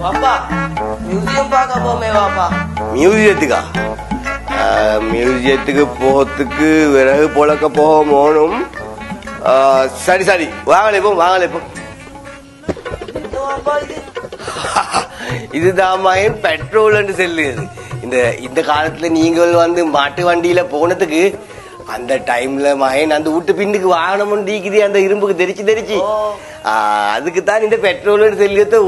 பாப்பா மியூசியம் பார்க்க போமே பாப்பா. மியூசியத்துக்கா? மியூசியத்துக்கு போகிறதுக்கு விறகு பொழக்க போகணும். சரி சரி, வாங்கலை இப்போ வாங்கலை இப்போ. இதுதான் பெட்ரோல் என்று சொல்லுது. இந்த இந்த காலத்துல நீங்கள் வந்து மாட்டு வண்டியில போனதுக்கு அந்த டைம்ல மகன் அந்த வீட்டு பின்னுக்கு வாகனம் ஒன்றிக்குது, அந்த இரும்புக்கு தெரிச்சு அதுக்கு தான் இந்த பெட்ரோல் செல்லியத்தை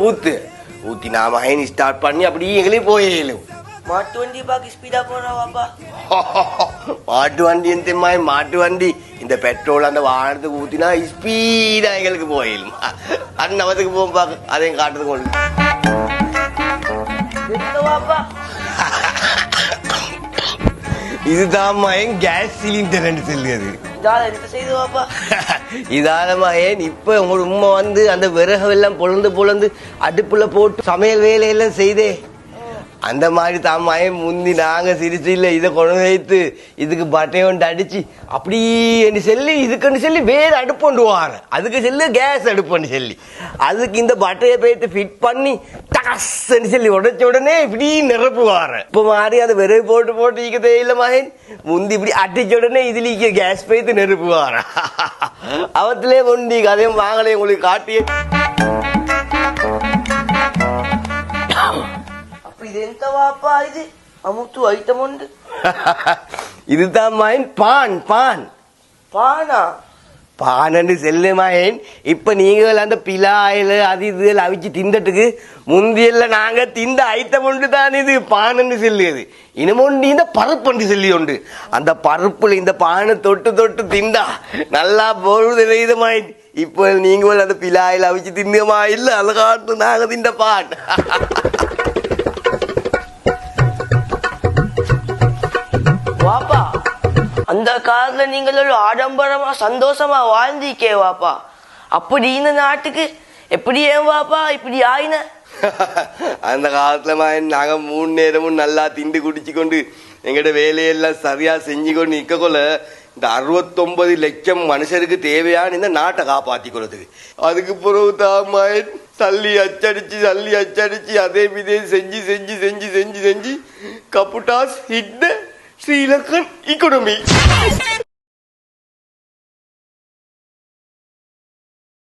ஊத்தி நான் மகன் ஸ்டார்ட் பண்ணி அப்படியே எங்களையும் போயிடும். மாட்டு வண்டி பாக்கி ஸ்பீடா போறா பாப்பா. மாட்டு வண்டி மாட்டு வண்டி இந்த பெட்ரோல் அந்த வாகனத்துக்கு ஊத்தினா ஸ்பீடா எங்களுக்கு போயிடும். அண்ணவத்துக்கு போகும் பாக்க அதையும் காட்டுறதுக்கு ஒண்ணு. இதுதான் மகன் கேஸ் சிலிண்டர் சொல்லியது. இதால மகன் இப்ப உங்க உண்மை வந்து அந்த விறகு எல்லாம் பொழந்து அடுப்புல போட்டு சமையல் வேலையெல்லாம் செய்தே. அந்த மாதிரி தான் மகன் முந்தி நாங்க சிரிச்சு இல்ல இதை கொண்டு வைத்து இதுக்கு பட்டையொண்டு அடிச்சு அப்படி சொல்லி இதுக்குன்னு சொல்லி வேற அடுப்பு கொண்டு வார, அதுக்கு சொல்லி கேஸ் அடுப்புன்னு சொல்லி அதுக்கு இந்த பட்டையை போயிட்டு ஃபிட் பண்ணி டகஸ்ன்னு சொல்லி உடைச்ச உடனே இப்படி நிரப்பு வார. இப்ப மாறி அதை விறகு போட்டு ஈக்க தேவையில்ல மகன், முந்தி இப்படி அடிச்ச உடனே இதுல கேஸ் போயிட்டு நெருப்பு வார. அவத்திலே முந்தி கதையும் வாங்கலே உங்களுக்கு காட்டியே. இது எந்த வாப்பா? இது அமுத்து ஐட்டம் உண்டு. இதுதான் மகன் பானா பானன்னு செல்லு மகன். இப்ப நீங்கள் அந்த பிலாயில அது இது அவிச்சு திண்டட்டுக்கு முந்தியல்ல நாங்க திந்த ஐட்டம் உண்டு தான் இது பானன்னு செல்லுது. இனமொண்டு இந்த பருப்பு சொல்லி உண்டு. அந்த பருப்புல இந்த பானை தொட்டு திண்டா நல்லா பொழுது இது மகன். இப்ப நீங்கள் அந்த பிலாயில அவிச்சு திண்டுமா இல்ல அதை காட்டு நாங்க திண்ட பான். வாப்பா அந்த காலத்துல நீங்கள் ஆடம்பரமா சந்தோஷமா வாழ்ந்தீக்கே வாப்பா. அப்படி இந்த நாட்டுக்கு எப்படி ஏன் வாப்பா இப்படி ஆயின? அந்த காலத்துல நாங்க 3 நேரமும் நல்லா திண்டு குடிச்சு கொண்டு எங்கட வேலையெல்லாம் சரியா செஞ்சு கொண்டு நிக்க கொள்ள இந்த 69 லட்சம் மனுஷருக்கு தேவையான இந்த நாட்டை காப்பாத்தி கொள்றதுக்கு அதுக்கு பிறகு தான் சல்லி அச்சடிச்சு அதே விதே செஞ்சு கப்புட்டாஸ் ஹிட் த ஸ்ரீலங்கன் economy.